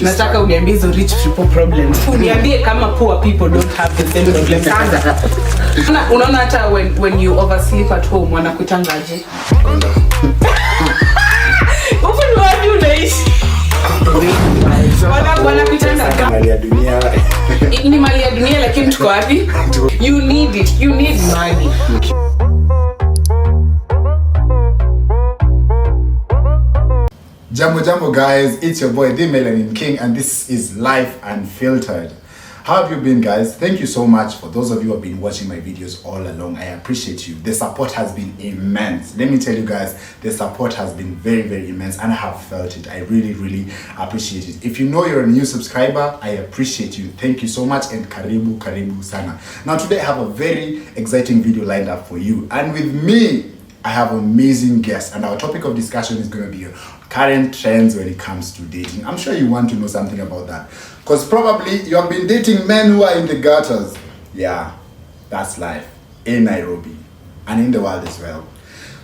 Nataka uniambie hizo rich people problems. Uniambie kama poor people don't have the same problems. Unaona hata when you oversleep at home wanakutangaje? Huko ni wapi unaishi? Wanakutangaje? Mali ya dunia. Ni mali ya dunia lakini tuko wapi? You need it. You need money. Jambo guys, it's your boy The Melanin King and this is Life Unfiltered. How have you been, guys? Thank you so much for those of you who have been watching my videos all along. I appreciate you. The support has been immense. Let me tell you guys, the support has been very immense and I have felt it. I really appreciate it. If you know you're a new subscriber, I appreciate you. Thank you so much and karibu sana. Now today I have a very exciting video lined up for you, and with me I have an amazing guest, and our topic of discussion is going to be current trends when it comes to dating. I'm sure you want to know something about that, because probably you have been dating men who are in the gutters. Yeah, that's life in Nairobi and in the world as well.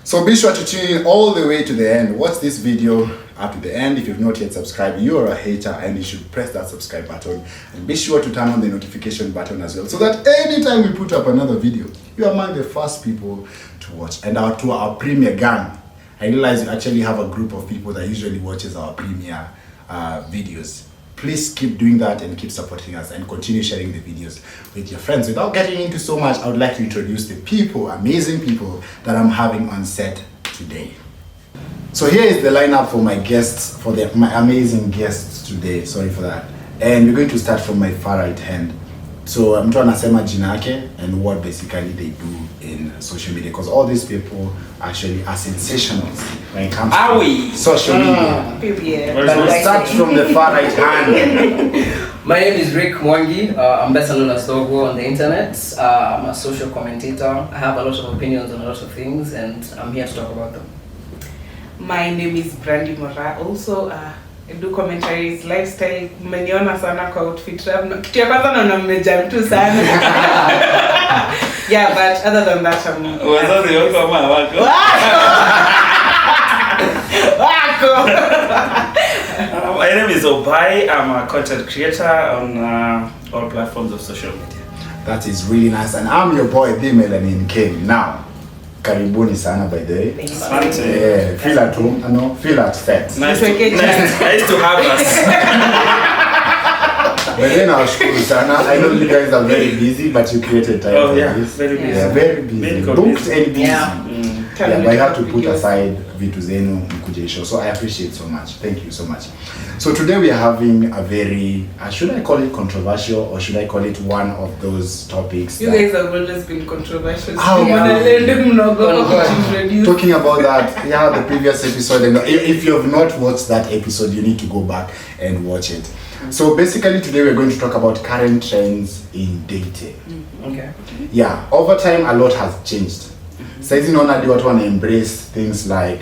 So be sure to tune in all the way to the end. Watch this video up to the end. If you've not yet subscribed, you are a hater and you should press that subscribe button, and be sure to turn on the notification button as well, so that anytime we put up another video, you are among the first people to watch. And to our premiere gang, I realize you actually have a group of people that usually watches our premiere videos. Please keep doing that and keep supporting us and continue sharing the videos with your friends. Without getting into so much, I would like to introduce the people, amazing people that I'm having on set today. So here is the lineup for my guests, my amazing guests today. Sorry for that. And we're going to start from my far right hand. So mtu anasema jina yake and what basically they do in social media, because all these people actually are sensationals when it comes to social media. We'll start from the far right hand. My name is Rick Mwangi. I'm better known as Dogo on the internet. I'm a social commentator. I have a lot of opinions on a lot of things, and I'm here to talk about them. My name is Brandy Mora. Also, I do commentaries, lifestyle. Mmeniona sana kwa outfit. Kitu ya kwanza naona mmejam tu sana. Yeah, but other than that, wazazi wako ama wako? Wako. My name is Obai. I'm a content creator on all platforms of social media. That is really nice, and I'm your boy The Melanin King. Now, karibuni sana by the way. Asante. Feel at home, feel at set. Nice to have us. But then nashukuru sana. I know you guys are very busy, but you created time for this. Very busy. Yeah, very busy. Booked and busy. Yeah, but I have to put aside vitu zenu mkuje show. So I appreciate so much. Thank you so much. So today we are having a very, should I call it controversial, or should I call it one of those topics? You guys have always been controversial. Talking about that, the previous episode. And if you have not watched that episode, you need to go back and watch it. So basically today we're going to talk about current trends in dating. Okay. Yeah, over time a lot has changed. Saizi naona hadi watu wana embrace things like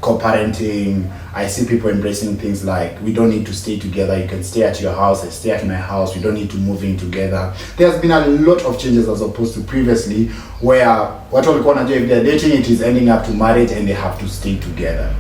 co-parenting. I see people embracing things like we don't need to stay together. You can stay at your house, I stay at my house. We don't need to move in together. There's been a lot of changes as opposed to previously, where watu walikuwa wanajua if they're dating, it is ending up to marriage and they have to stay together.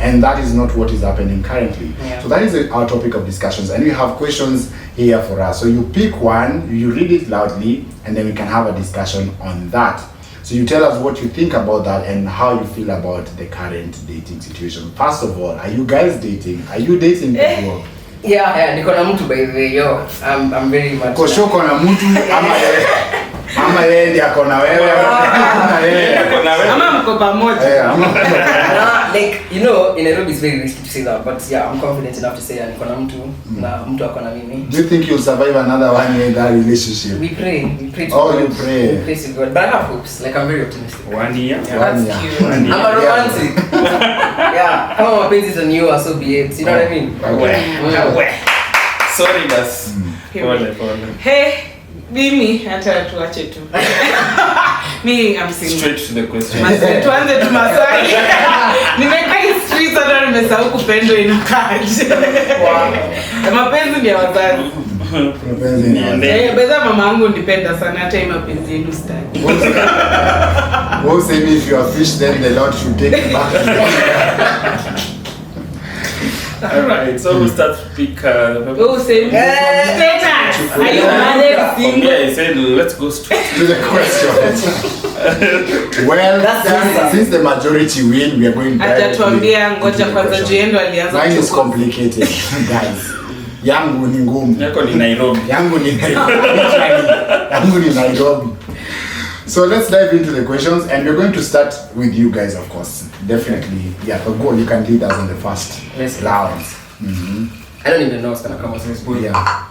And that is not what is happening currently. So that is our topic of discussions, and we have questions here for us. So you pick one, you read it loudly, and then we can have a discussion on that. So you tell us what you think about that and how you feel about the current dating situation. First of all, are you guys dating? Are you dating people? Yeah, niko na mtu by the way. I'm very much. Kwa sure kuna mtu ama yeye ndiye akona wewe ama mko pamoja. Like, you know, in Nairobi it's very risky to say that, but yeah, I'm confident enough to say niko na mtu na mtu akona mimi. Do you think you'll survive another 1 year in that relationship? We pray to God. You pray. We pray to God. But I have hopes. Like, I'm very optimistic. 1 year. Yeah, That's cute. cute. I'm a romantic. Yeah, kama mapenzi is new, so be it. You know what I mean? Sorry, guys. Pole. Hey, mimi hata tuache tu. Mimi am single. Straight to the question. Tuanze tu maswali. Nimeka history sana, nimesahau kupendo inakaaje. Mapenzi ni ya wazazi. Beza mama yangu nipenda sana, hata hii mapenzi yenu staki. Who say me if you are fish then the Lord should take you back. Alright, so we'll start to pick the Oh, same. Status. Are you married, single? Yeah, he said, let's go straight. To the question. Well, That's the answer. since the majority win, we are going Atatuambia ngoja kwanza Jendo alianza Mine is kuchukua. complicated, guys. Yangu ni ngumu. Yako ni Nairobi. Yangu ni Yangu ni Nairobi. So let's dive into the questions, and we're going to start with you guys, of course. Definitely, yeah. But go, you can lead us on the first Yes. round. I don't even know what's gonna come out of this boy. Yeah.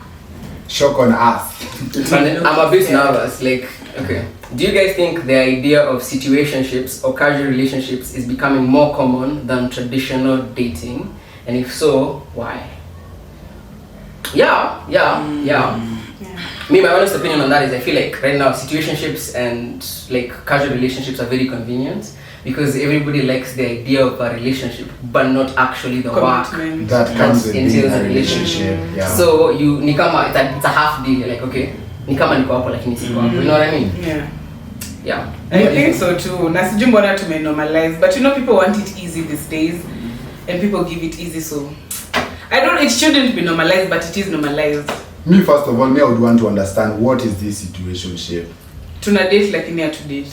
Shock on us. And I'm a bit nervous. Like, okay, do you guys think the idea of situationships or casual relationships is becoming more common than traditional dating? And if so, why? Yeah. Me, my honest opinion on that is I feel like right now situationships and like casual relationships are very convenient because everybody likes the idea of a relationship but not actually the work Commitment. That comes with being entails in a a relationship. Yeah. so you ni kama it's a half deal, like okay ni kama niko hapo lakini siko hapo, you know what I mean? Yeah. Yeah. I think so too. Na sijui mbona tumenormalize, but you know people want it easy these days and people give it easy, so it shouldn't be normalized, but it is normalized. Me, first of all, me, I would want to understand what is this situationship. Tuna date lakini hatu date.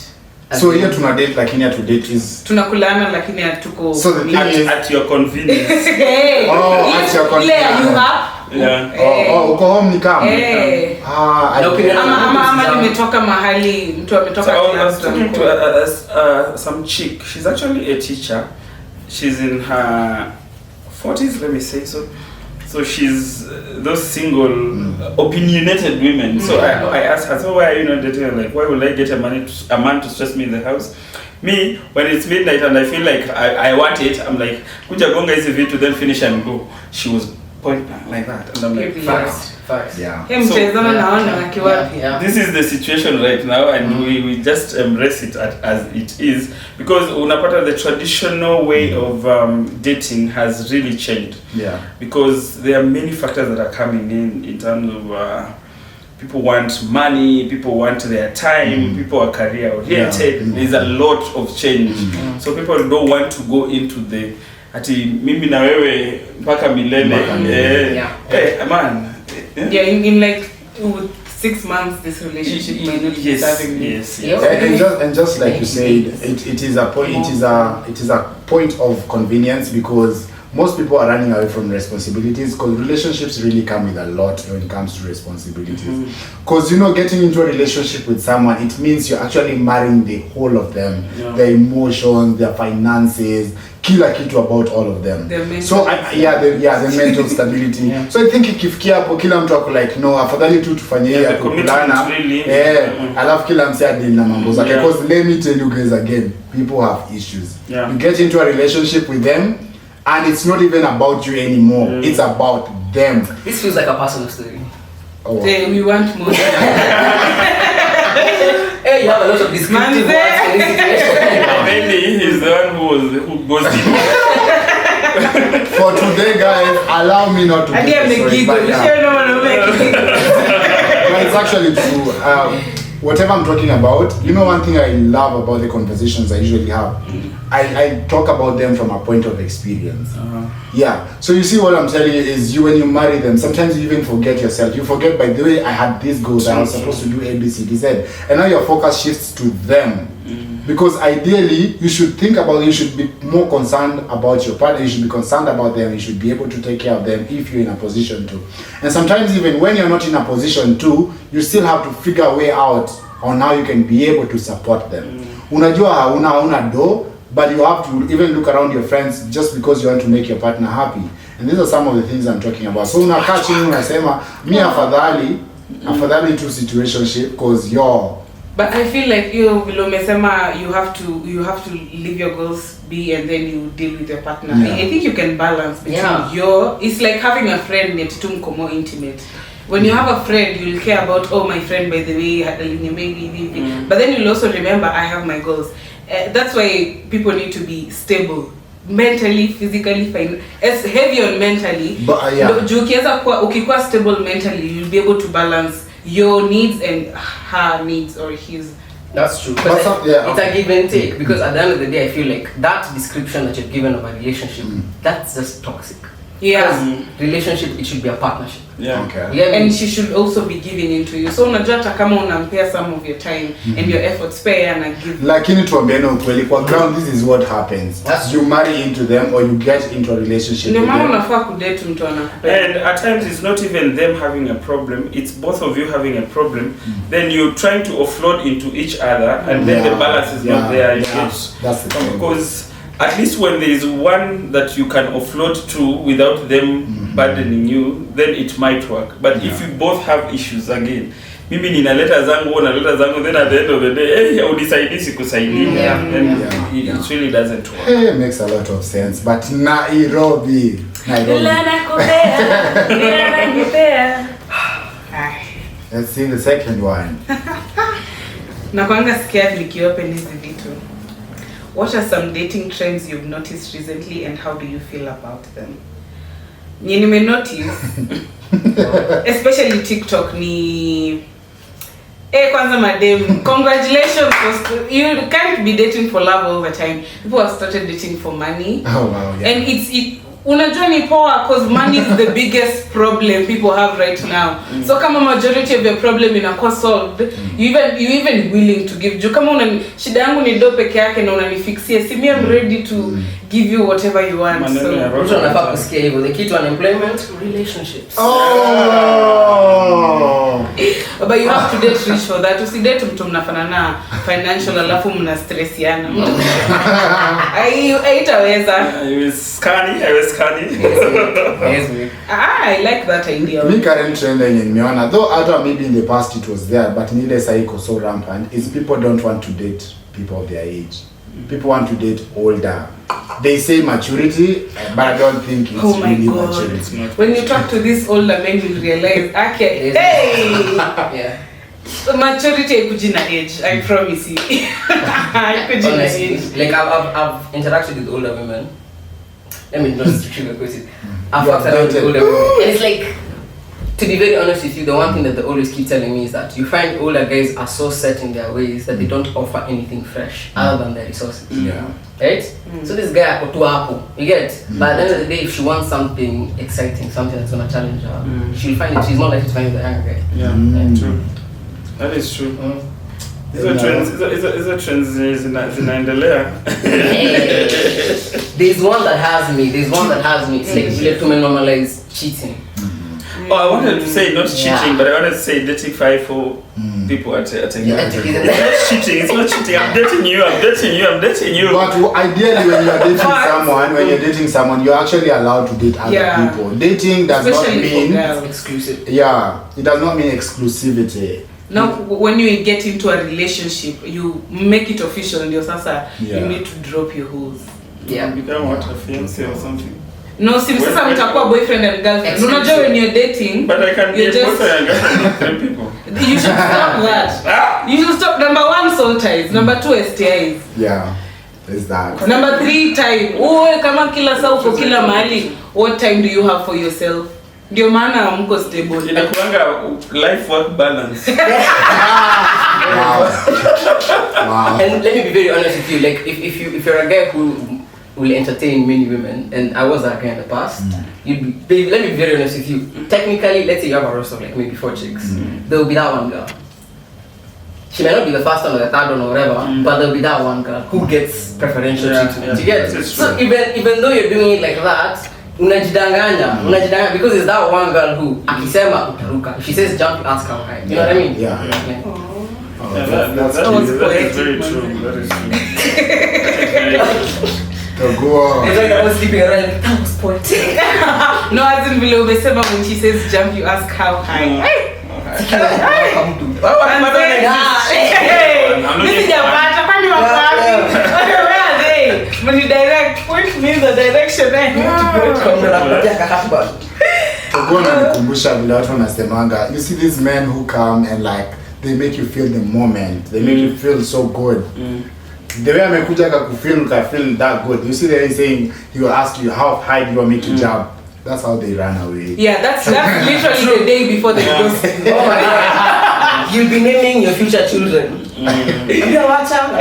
So here tuna date lakini hatu date is. Tunakulana lakini hatuko. So the thing is. At your convenience. Hey. Oh, at your convenience. Ile you up? Yeah. Oh, uko home ni kama. Hey. Ah, No, okay. Ama nimetoka mahali, mtu ametoka So I was class. talking to some chick. She's actually a teacher. She's in her 40s, let me say so. So she's those single, opinionated women. So I asked her, so why are you not dating? I'm like, why would I get a man to stress me in the house? Me, when it's midnight and I feel like I want it, I'm like, kuja gonga hizi vitu, then finish and go. She was pointing like that, and I'm like, Facts. Yeah. Hey, mchezana naona wakiwapi. Yeah. This is the situation right now, and we just embrace it as it is, because unapata the traditional way of dating has really changed. Yeah. Because there are many factors that are coming in terms of people want money, people want their time, people are career oriented. Yeah. There's a lot of change, so people don't want to go into the ati mimi na wewe mpaka milele. Hey, man. Yeah, in like 6 months this relationship might not be serving me. Yes. And just like you said, it is a point. It is a point of convenience because most people are running away from responsibilities because relationships really come with a lot when it comes to responsibilities. Because getting into a relationship with someone, it means you're actually marrying the whole of them, their emotions, their finances, kila kitu about all of them. So the mental stability. So I think ikifikia hapo kila mtu ako like no, afadhali tu tufanye ya kukulana. Alafu kila mse adili na mambo zake. Because let me tell you guys again, people have issues. You get into a relationship with them and it's not even about you anymore. It's about them. This feels like a personal story. Oh. Hey, we want more. Hey, you have a lot of descriptive words in this situation. Maybe he's the one who goes deep. For today, guys, allow me not to I get didn't make but it's actually true. Whatever I'm talking about, one thing I love about the conversations I usually have, I talk about them from a point of experience. Yeah. So you see what I'm telling you is when you marry them, sometimes you even forget yourself. You forget, by the way, I had these goals, I was supposed to do A, B, C, D, Z. And now your focus shifts to them. Because ideally, you should be more concerned about your partner, you should be concerned about them, you should be able to take care of them if you're in a position to. And sometimes even when you're not in a position to, you still have to figure a way out on how you can be able to support them. Unajua hauna do, but you have to even look around your friends just because you want to make your partner happy. And these are some of the things I'm talking about. So unakaa chini unasema, mi afadhali to situationship because But I feel like vile umesema you have to leave your goals be and then you deal with your partner. I think you can balance between it's like having a friend netutumko more intimate. When you have a friend, you'll care about, my friend, by the way, maybe. But then you'll also remember, I have my goals. That's why people need to be stable. Mentally, physically, as heavy on mentally. But ukikuwa stable mentally, you'll be able to balance your needs and her needs or his. That's true. But it's a give and take, because at the end of the day, I feel like that description that you've given of a relationship, that's just toxic. Yeah. Relationship, it should be a partnership. Yeah. Okay. Yeah, And she should also be giving into you. So unajua hata kama unampea some of your time and your efforts, pay and give. Lakini tuambiane ukweli, kwa ground this is what happens. You marry into them or you get into a relationship. Ndio maana unafaa kudate mtu anakupenda. And at times it's not even them having a problem, it's both of you having a problem. Then you're trying to offload into each other and then the balance is not there. That's the thing. Because at least when there is one that you can offload to without them burdening you, then it might work. But if you both have issues again, mimi ninaleta zangu then at the end of the day, hey, unisaidii sikusaidii. And it really doesn't work. Hey, makes a lot of sense. But Nairobi. Let's see the second one. Nakwanga scared nikiopen hizi vitu. What are some dating trends you've noticed recently and how do you feel about them? Nye nime notice, especially TikTok ni kwanza madem, congratulations you can't be dating for love all the time. People have started dating for money. Oh wow, yeah. And unajua ni poa cause money is the biggest problem people have right now. So kama majority of your problem inakuwa solved, you even willing to give. Juu kama shida yangu ni do peke yake na unanifixia, si me I'm ready to give you whatever you want. So mtu anafaa kusikia hivyo. The key to unemployment, relationships. Oh. But you have to date rich for that. Usidate mtu mnafanana financial alafu mna stressiana. Haitaweza. I was scanning. I like that idea. Me current trend yenye nimeona, though hata maybe in the past it was there, but nile cycle so rampant is people don't want to date people of their age. People want to date older. They say maturity, but I don't think it's really maturity. When you talk to these older men, you realize, okay, hey, maturity haikuji na age. I promise you. Haikuji na age. Like I've interacted with older women. Let me not sugarcoat it. I've fucked around with older women, and it's like, to be very honest with you, the one thing that they always keep telling me is that you find older guys are so set in their ways that they don't offer anything fresh other than their resources. Yeah. Right? So this guy ako tu hapo, you get? But at the end of the day, if she wants something exciting, something that's gonna challenge her, she'll find it. She's not likely to find it with the younger guy. Yeah, true. That is true. Hizo trends zinaendelea. There's one that has me. It's like you have to normalize cheating. Oh, I wanted to say not cheating, but I wanted to say dating 5 people at a time. It's not cheating. I'm dating you. But ideally, when you're dating someone, you're actually allowed to date other people. Dating does not mean exclusive. Yeah, it does not mean exclusivity. Now, when you get into a relationship, you make it official, and you need to drop your hoes. Yeah. You become what, a fiance or something? No, sasa mtakuwa boyfriend and girlfriend. Unajua when you're dating, but I can be a boyfriend and girlfriend people. You should stop that. You should stop. Number 1, soul ties. Number 2, STIs. Yeah, there's that. Number 3, time. Kama kila saa uko kila mahali, what time do you have for yourself? Ndio maana mko stable. Inakuanga life work balance. Wow. And let me be very honest with you, like if you're a guy who will entertain many women, and I was that guy in the past, let me be very honest with you. Technically, let's say you have a roster of like maybe 4 chicks, there will be that one girl. She may not be the first one or the third one or whatever, but there will be that one girl who gets preferential treatment. You get it? So even though you're doing it like that, unajidanganya because it's that one girl who akisema utaruka. If she says jump, you ask her high. You know what I mean? Yeah. That is very true. That is true. Go on. It's like I was sleeping around, like, that was poetic. No, as in below Besema, when she says jump, you ask how high. When you direct, point me the direction I need to go. You see these men who come and like they make you feel the moment. They make you feel so good. The way amekuja kakufeel that good. You see they're saying he will ask you how high do you want me to jump. That's how they run away. Yeah, that's literally the day before the ghost. Oh my God. You'll be naming your future children. You watch out.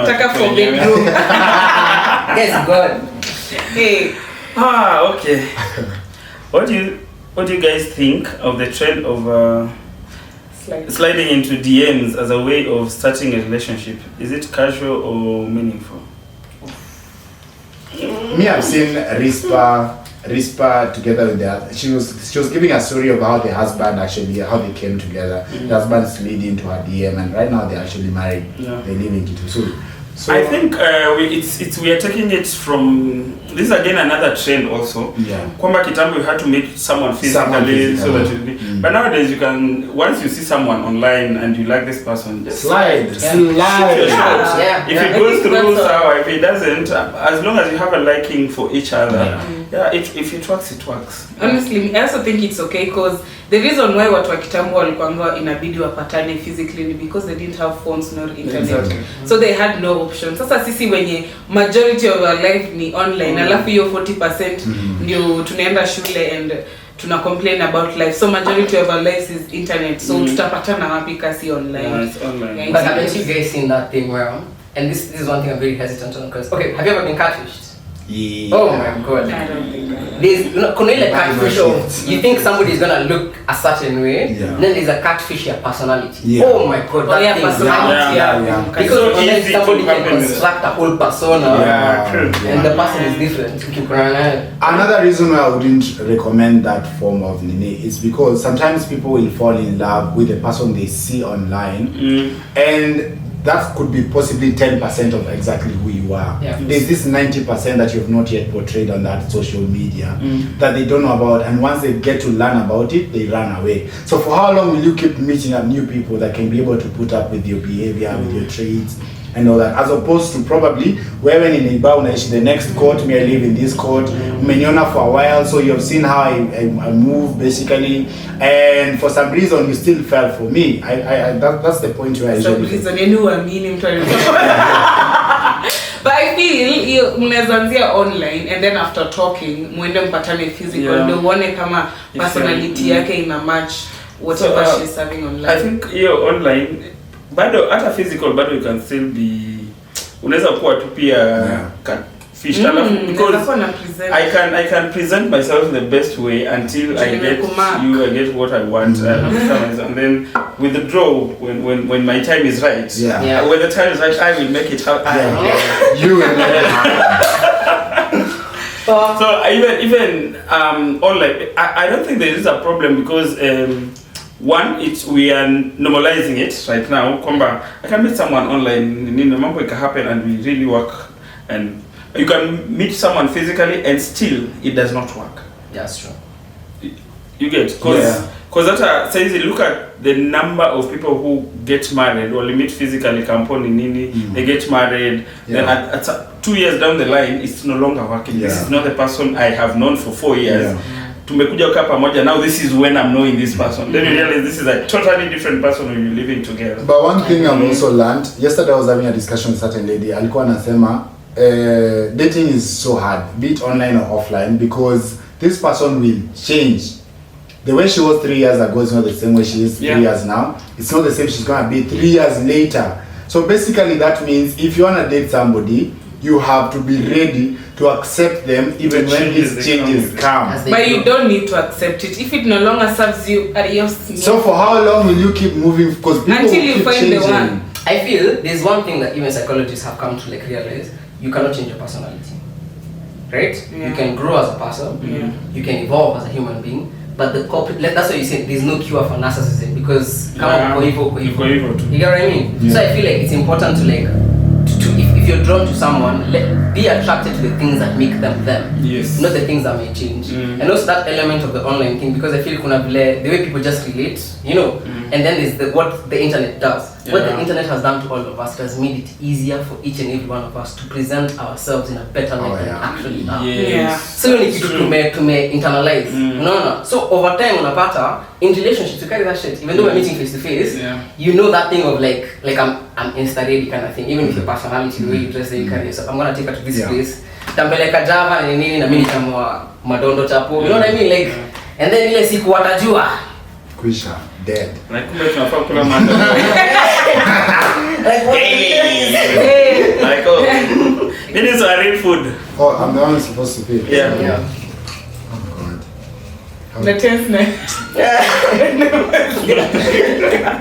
Taka for bedroom. Yes, God. Hey. Okay. What do you guys think of the trend of sliding into DMs as a way of starting a relationship? Is it casual or meaningful? Me, I've seen Rispa together with the. She was giving a story of how the husband how they came together. The husband slid into her DM, and right now they're actually married. Yeah. They live in Kitui. So I think we are taking it from this is again another trend also. Yeah. Kwamba kitambo you had to meet someone physically so that you but nowadays you can once you see someone online and you like this person just slide. shoot your shot. Yeah. If it goes through sour, if it doesn't, as long as you have a liking for each other, if it works, it works. Honestly, I also think it's okay because the reason why watu wa kitambo walikuwa inabidi wapatane physically ni because they didn't have phones nor internet. Exactly. So they had no option. Sasa sisi wenye majority of our life ni online, alafu hiyo 40% ndio tunaenda shule and tuna complain about life. So majority of our lives is internet. So tutapatana wapi kasi online. Yeah, it's online. Yeah, But haven't you guys seen that thing where, and this is one thing I'm very hesitant on because, okay, have you ever been catfished? Yeah. Oh my god. I don't think that. There's kuna ile catfish of Shit. you think somebody is gonna look a certain way, Yeah. then there's a catfish your personality. Yeah. Oh my god, that thing. personality. Yeah. Because So online easy to somebody can happen. construct a whole persona and the person is different. Another reason why I wouldn't recommend that form of nini is because sometimes people will fall in love with the person they see online, and that could be possibly 10% of exactly who you are. Yeah. There's this 90% that you have not yet portrayed on that social media that they don't know about, and once they get to learn about it, they run away. So for how long will you keep meeting up new people that can be able to put up with your behavior, with your traits, and all that, as opposed to probably wewe ni neighbor unaishi the next court, me I live in this court, umeniona for a while, so you have seen how I move basically, and for some reason you still fell for me. That's the point where I Some usually reason yani uamini mtu But I feel mnaanzia online and then after talking muende mpatane physical ndio uone kama personality yake ina match whatever she's serving online. I think hiyo online bado hata physical bado you can still be unaweza kuwa tu pia catfish because I can present myself the best way until I get what I want and then withdraw when my time is right. Yeah. When the time is right, I will make it happen. You will make it happen. So even online, I don't think there is a problem because one, we are normalizing it right now. Komba, I can meet someone online, mambo can happen, and we really work. And you can meet someone physically, and still it does not work. That's true. You get because that says look at the number of people who get married or meet physically, they get married. Then at 2 years down the line, it's no longer working. This is not the person I have known for 4 years. Tumekuja kukaa pamoja, now this is when I'm knowing this person. Then you realize this is a totally different person when you're living together. But one thing I've also learned, yesterday I was having a discussion with a certain lady, alikuwa anasema dating is so hard, be it online or offline, because this person will change. The way she was 3 years ago is not the same way she is 3 years now. It's not the same she's gonna be 3 years later. So basically that means if you wanna date somebody, you have to be ready to accept them even when these changes come. But you don't need to accept it if it no longer serves you. Adios. So for how long will you keep moving? Because people until you keep find changing. the one. I feel there's one thing that even psychologists have come to realize: you cannot change your personality, right? Yeah. You can grow as a person, you can evolve as a human being, but the that's why you say there's no cure for narcissism because you get what I mean? So I feel like it's important to if you're drawn to someone, be attracted to the things that make them them, not the things that may change. And also that element of the online thing, because I feel the way people just relate, and then there's what the internet does. What the internet has done to all of us has made it easier for each and every one of us to present ourselves in a better light than we actually are. So you need to internalize. No. So over time unapata in relationships you carry that shit. Even though we're meeting face to face, you know that thing of like I'm insta ready kind of thing. Even with your personality, the way you dress, the way you carry yourself. I'm gonna take her to this place. Tampeleka Java na nini na mimi nitamwa madondo chapo. You know what I mean? Like and then ile siku watajua. Kwisha, dead. Like tunafaa kula mando. Like what? Like it is a real food. Oh, I'm the one who's supposed to pay. Yeah. Oh God. The tenseness.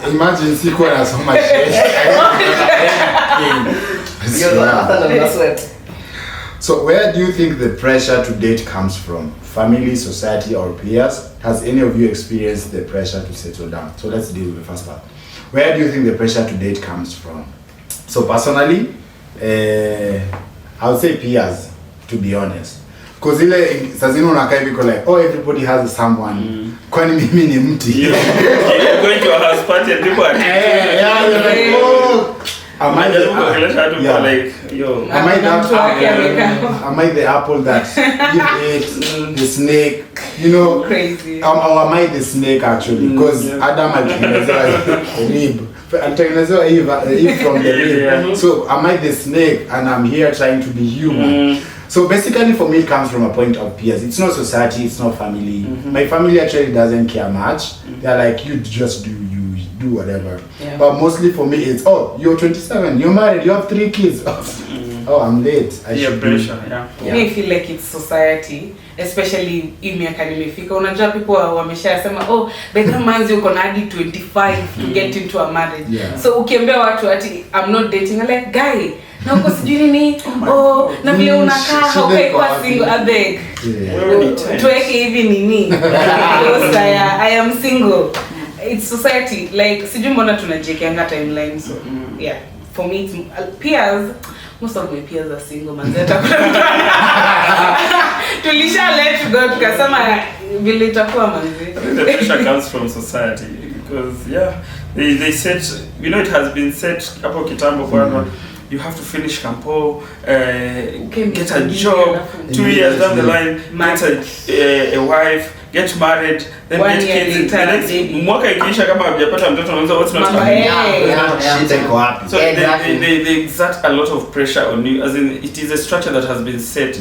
Imagine sikuwa nasoma shule. So where do you think the pressure to date comes from? Family, society, or peers? Has any of you experienced the pressure to settle down? So let's deal with the first part. Where do you think the pressure to date comes from? So personally, I would say peers, to be honest. Because ile sazino unakaa hivi like, oh, everybody has someone. Kwani mimi ni mti. You're going to a house party and people are yeah, you're like, oh. Am I the am I the apple that you ate, the snake, you know? Crazy. Or am I the snake actually? Because Adam alitengenezewa rib. Alitengenezewa Eve from the rib. Yeah. So am I the snake and I'm here trying to be human? So basically for me it comes from a point of peers. It's not society, it's not family. My family actually doesn't care much. They're like, you just do whatever. Yeah. But mostly for me it's, oh, you're 27, you're married, you have 3 kids. Oh, I'm late. I should pressure, Me feel like it's society, especially hii miaka nimefika. Unajua people wameshasema, oh, by the manzi uko na hadi 25 to get into a marriage. Yeah. So ukiambia watu ati I'm not dating, I'm like, guy, na uko sijui nini, oh, na vile unakaa haukai kwa single, I beg. Tuweke hivi nini. Because I am single. It's society, like sijui mbona tunajekeanga timeline. So yeah, for me it's peers. Most of my peers are single, man. Tulisha let go tukasema vile itakuwa manzi. The pressure comes from society because they said, you know, it has been said hapo kitambo kwamba you have to finish campo, get a job, 2 years down the line, get a wife, get married, then get kids. The next mwaka ikiisha kama hujapata mtoto unaanza what's not happening. So they exert a lot of pressure on you, as in it is a structure that has been set,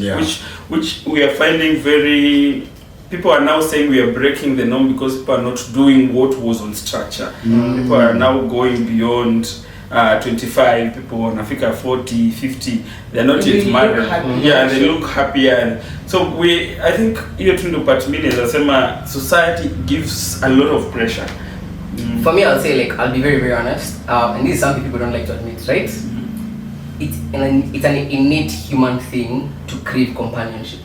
which we are finding very. People are now saying we are breaking the norm because people are not doing what was on structure. People are now going beyond 25, people wanafika 40, 50, they're not yet married. Yeah, they look happier. So I think hiyo tu ndo part mimi nasema society gives a lot of pressure. For me, I'll say, like, I'll be very, very honest, and this is something people don't like to admit, right? It's an innate human thing to crave companionship.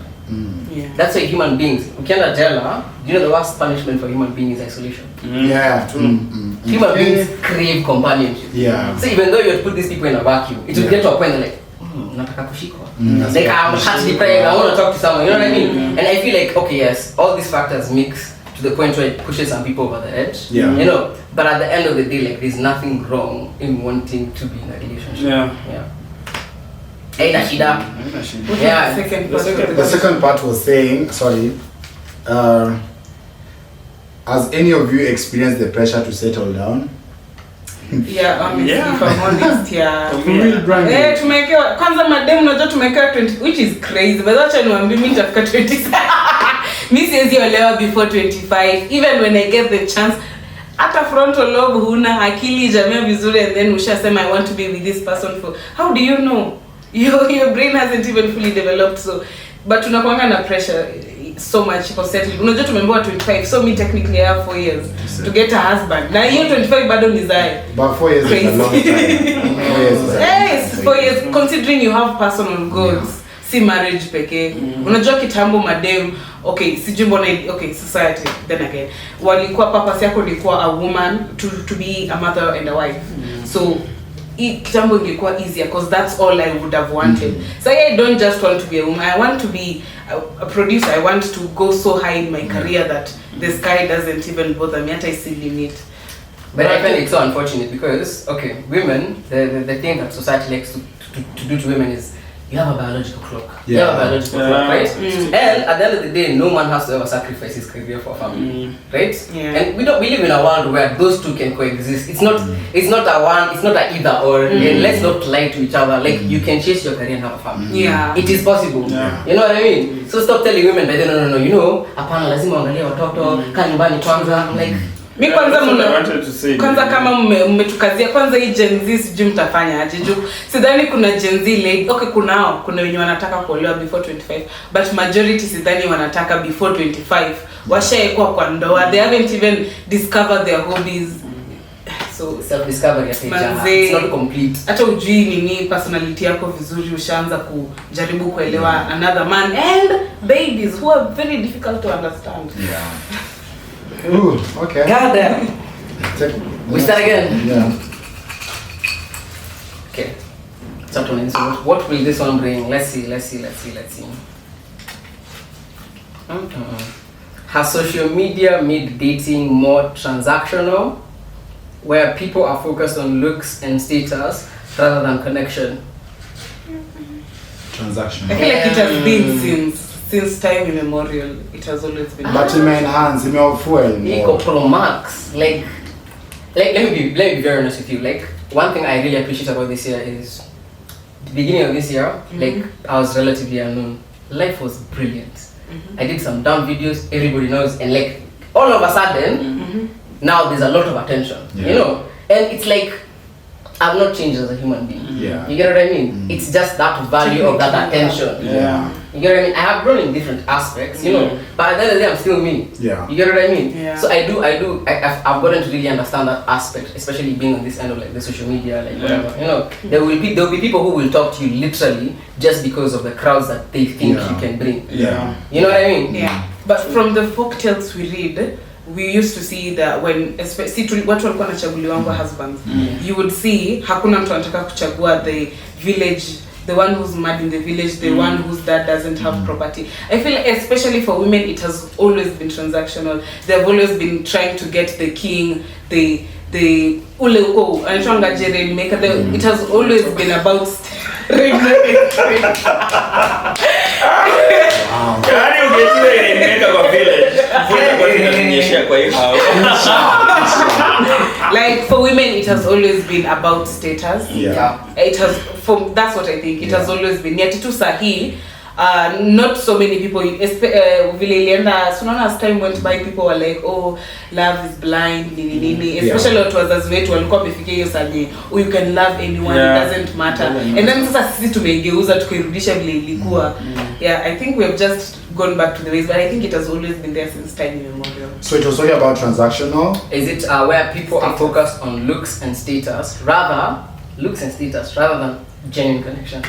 Yeah. That's why human beings, ukienda jela, you know the worst punishment for human being is isolation. Yeah, true. Human beings crave companionship. Yeah. So even though you would put these people in a vacuum, it will get to a point like, nataka kushikwa. Like, I'm heart deprived, I want to talk to someone, you know what I mean? And I feel like, okay, yes, all these factors mix to the point where it pushes some people over the edge. Yeah. You know, but at the end of the day, like, there's nothing wrong in wanting to be in a relationship. Yeah. Aina shida. Yeah. The second part was saying, sorry, has any of you experienced the pressure to settle down? Yeah, honestly, if I'm honest, tumekewa kwanza madem unajua tumekewa 20, which is crazy, but acha niwaambie mimi nitafika 20. Mimi siwezi olewa before 25, even when I get the chance. Hata frontal lobe huna, akili jamia vizuri, and then ushasema I want to be with this person for, how do you know? Your brain hasn't even fully developed, so but tunakuanga na pressure so much for settling. Unajua tumeambiwa 25, so me technically I have 4 years to get a husband. Na hiyo 25 bado nizae. But 4 years is a long time. 4 years is a yes, 4 years considering you have personal goals. Si marriage pekee. Unajua kitambo madem, okay, sijui mbona, okay, society then again. Walikuwa purpose yako ilikuwa a woman to be a mother and a wife. So kitambo ingekuwa easier because that's all I would have wanted. So I don't just want to be a woman, I want to be a producer. I want to go so high in my career that the sky doesn't even bother me. I see limit. But I find it so unfortunate because, okay, women, the thing that society likes to do to women is you have a biological clock. You have a biological clock, right? And at the end of the day, no man has to ever sacrifice his career for a family, right? Yeah. And we live in a world where those two can coexist. It's not a either or. And let's not lie to each other. Like, you can chase your career and have a family. Yeah. It is possible. Yeah. You know what I mean? So stop telling women, but no, you know, hapana lazima angalia watoto, kaa nyumbani kwanza. Like, Mi kwanza That's what I wanted to say. kwanza kama mmetukazia kwanza hii Gen Z sijui mtafanya aje juu sidhani kuna Gen Z lady. Okay, kuna wenye wanataka kuolewa before 25 but majority sidhani wanataka before 25. Washaekwa kwa ndoa, they haven't even discovered their hobbies. So self discovery ya it's not complete. Hata ujui nini personality yako vizuri, ushaanza kujaribu kuelewa another man and babies who are very difficult to understand. Yeah. Ooh, okay. God damn. We start again. Yeah. Okay. So what will this one bring? Let's see. Has social media made dating more transactional, where people are focused on looks and status rather than connection? Transaction. I feel like it has been since time immemorial. It has always been. But in my hands, in my fuel. Eco Pro Max. Like let me be very honest with you. Like one thing I really appreciate about this year is the beginning of this year, like I was relatively unknown. Life was brilliant. I did some dumb videos, everybody knows, and like all of a sudden now there's a lot of attention. Yeah. You know? And it's like I've not changed as a human being. Yeah. You get what I mean? It's just that value of that attention. Yeah. You get what I mean? I have grown in different aspects, you know, but at the end of the day, I'm still me. Yeah. You get what I mean? Yeah. So I've gotten to really understand that aspect, especially being on this end of like the social media, like whatever. You know, there will be people who will talk to you literally just because of the crowds that they think you can bring. Yeah. You know what I mean? Yeah. But from the folktales we read, we used to see that when watu walikuwa wanachaguliwa husbands, you would see hakuna mtu anataka kuchagua the village, the one who's mad in the village, the one whose dad doesn't have property. I feel like especially for women it has always been transactional. They've always been trying to get the king, the ule anachanga Jerry maker. It has always been about Yaani ungetiwe imeka kwa village. Kwa hiyo like for women it has always been about status. Yeah. It has that's what I think. It has always been. Yet tu sahi not so many people vile ilienda sunaona as time went by people were like, oh, love is blind nini especially watu wazazi wetu walikuwa wamefikia hiyo saje, oh, you can love anyone, it doesn't matter. And then sasa sisi tumeigeuza tukairudisha vile ilikuwa. Yeah, I think we have just gone back to the ways, but I think it has always been there since time immemorial. So it was only about transactional? Is it where people are focused on looks and status rather than genuine connection?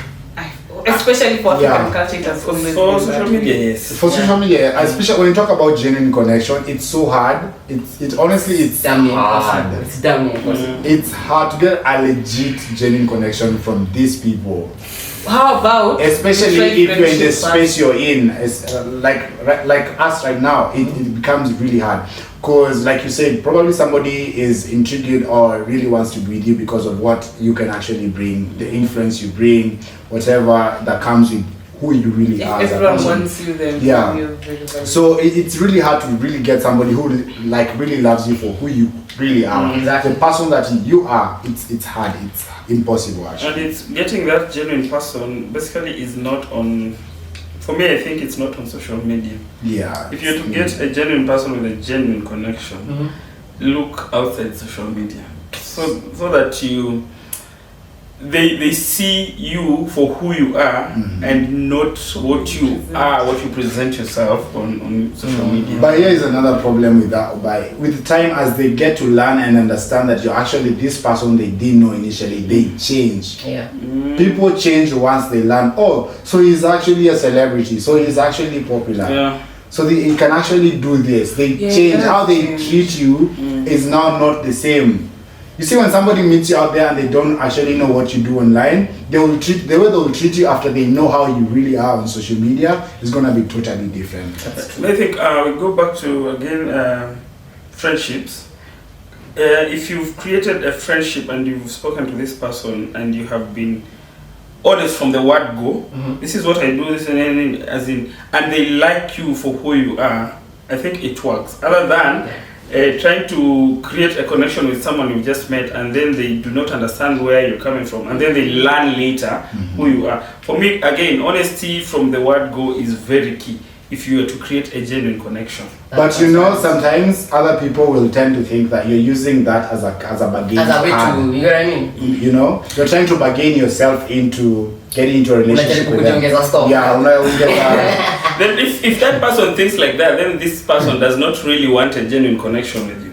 Especially for African culture, it has always for been social that. media, yes. For social media, especially when you talk about genuine connection, it's so hard. It's honestly damn hard. impossible. It's damn impossible. It's hard to get a legit genuine connection from these people. How about especially if you're in the space you're in, like us right now, it becomes really hard. Because like you said, probably somebody is intrigued or really wants to be with you because of what you can actually bring, the influence you bring, whatever that comes with who you really are. If everyone wants you, then yeah. you're very, very so it's really hard to really get somebody who like really loves you for who you really are. Exactly. The person that you are, it's hard, it's impossible actually. And it's getting that genuine person basically is not on, for me I think it's not on social media. Yeah. If you're to get a genuine person with a genuine connection, look outside social media. So that they see you for who you are and not what you are, what you present yourself on social media. But here is another problem with that. With the time, as they get to learn and understand that you're actually this person they didn't know initially, they change. Yeah. People change once they learn, oh, so he's actually a celebrity, so he's actually popular. Yeah. So he can actually do this. They change. How they treat you is now not the same. You see, when somebody meets you out there and they don't actually know what you do online, the way they will treat you after they know how you really are on social media is gonna be totally different. I think we go back to again friendships. If you've created a friendship and you've spoken to this person and you have been honest from the word go, this is what I do, this and as in, and they like you for who you are, I think it works. Other than trying to create a connection with someone you just met and then they do not understand where you're coming from and then they learn later who you are. For me, again, honesty from the word go is very key. if you were to create a genuine connection. But you know, sometimes other people will tend to think that you're using that as a bargain. As a way to, you know what I mean? You know, you're trying to bargain yourself into getting into a relationship with them. Yeah, then if that person thinks like that, then this person does not really want a genuine connection with you.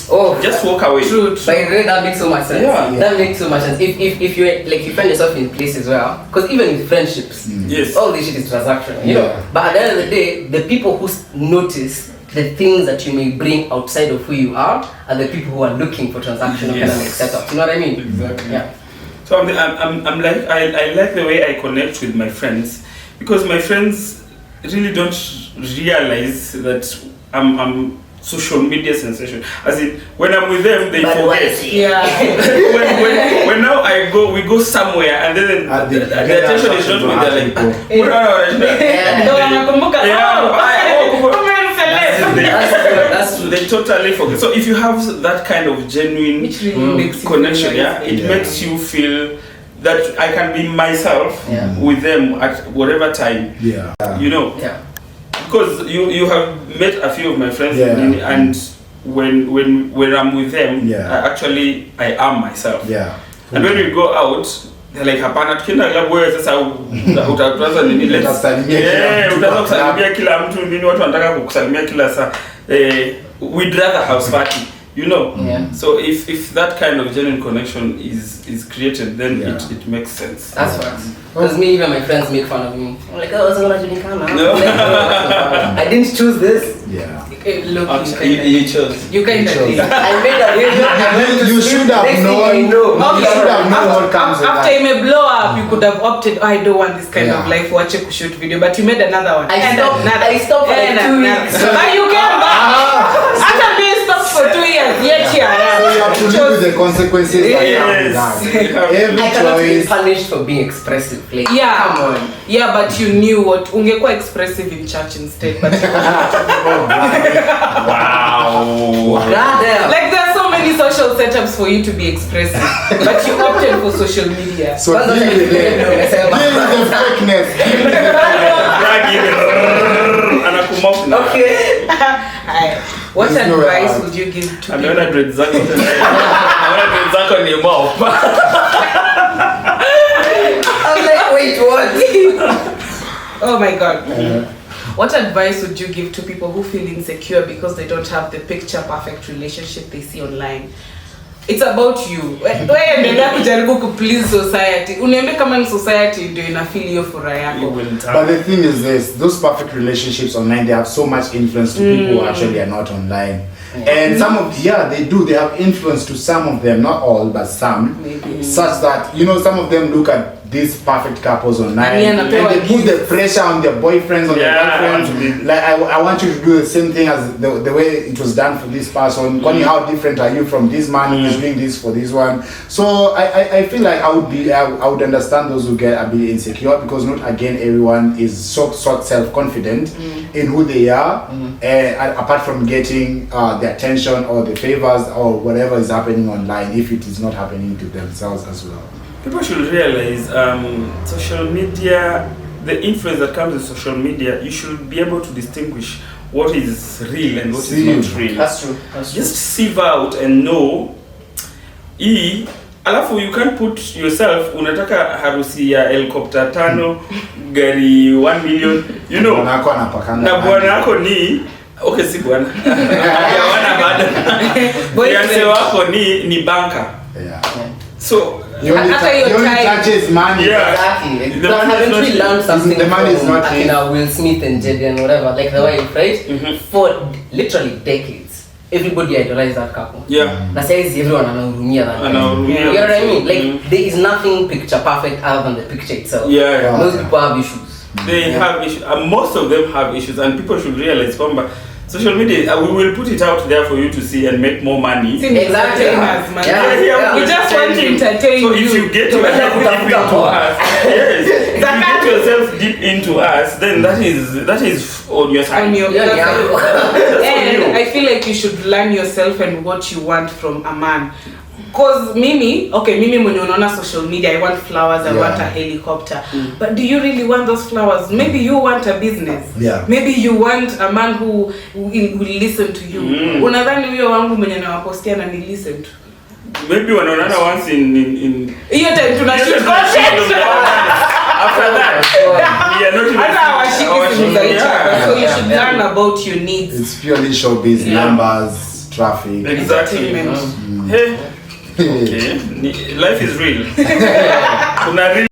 Oh, just walk away. True. But that makes so much sense. Yeah. That makes so much sense. If you like, you find yourself in places where, because even in friendships, yes, all this shit is transactional, you know. But at the end of the day, the people who notice the things that you may bring outside of who you are the people who are looking for transactional kind of like setups. You know what I mean? Exactly. Yeah. So I'm like I like the way I connect with my friends, because my friends really don't realize that I'm social media sensation. As in, when I'm with them, they forget. Yeah. when now we go somewhere and then the attention is not with them. That's they totally forget. So if you have that kind of genuine connection, it makes you feel that I can be myself with them at whatever time. You know. Yeah. Because you have met a few of my friends, and when I'm with them, I am myself. Yeah. And when we go out, they're like, hapana tukienda club wewe sasa utaanza nini leo? Utaanza kusalimia kila mtu, nini watu wanataka kukusalimia kila saa. We'd rather house party, you know. So if that kind of genuine connection is created, then it makes sense. That's right. Because me, even my friends make fun of me. I'm like, oh, it's not I didn't choose this. Yeah. Look, you chose. You kind of did. I made a video. You should have known. You should have known what comes with after that. you may blow up, you could have opted, I don't want this kind of life, watch a shoot video, but you made another one. I stopped for like 2 weeks. But you came back. After being stopped for 2 years, yet you are. So you have to live with the consequences that come with that. I cannot be punished for being expressive. Like, come on. Yeah, but you knew what. Ungekuwa expressive in church instead. But wow. Like there are so many social setups for you to be expressive, but you opted for social media. So deal with the fakeness. Okay. What advice would you give to people? I'm like, wait, what? Oh my God. What advice would you give to people who feel insecure because they don't have the picture perfect relationship they see online? It's about you. Wewe endelea kujaribu ku please society. Uniambie kama ni society ndio ina feel hiyo furaha yako. But the thing is this, those perfect relationships online, they have so much influence to people who actually are not online. And some of they do. They have influence to some of them, not all, but some. Maybe. Such that, you know, some of them look at these perfect couples online and they put the pressure on their boyfriends or their girlfriends. Like, I want you to do the same thing as the way it was done for this person. Connie, how different are you from this man who is doing this for this one? So I feel like I would understand those who get a bit insecure, because not again everyone is so self-confident in who they are, apart from getting the attention or the favors or whatever is happening online, if it is not happening to themselves as well. People should realize social media, the influence that comes with social media, you should be able to distinguish what is real and what is not real. That's true. Just sieve out and know. Alafu you can't put yourself, unataka harusi ya helicopter 5, gari 1 million, you know. Na bwana yako ni okay, si bwana. Bwana bado. Bwana wako ni banker. Yeah. So the only touches money. Exactly. Haven't we learned something the money is not from Will Smith and Jada and whatever, like the way, right? For literally decades, everybody idolized that couple. Yeah. That says everyone anahurumia that. You know what I mean? Like there is nothing picture perfect other than the picture itself. Yeah. Most people have issues. They have issues. Most of them have issues, and people should realize social media, we will put it out there for you to see and make more money. Exactly. We just want to entertain you. So if you get yourself deep into us, if you get yourself deep into us, then that is on your side. And I feel like you should learn yourself and what you want from a man. Cause mimi mwenye unaona social media, I want flowers, I Yeah. want a helicopter. But do you really want those flowers? Maybe you want a business. Yeah. Maybe you want a man who will listen to you. Unadhani huyo wangu mwenye nawapostia na ni listen to? Maybe wanaonana once in Hiyo time tunashoot content. After that, we are not even Hata hawashiki simu za each other. So you should Yeah. learn about your needs. It's purely showbiz, numbers, traffic. Exactly. Entertainment. Hey. Okay. Life is real. Kuna real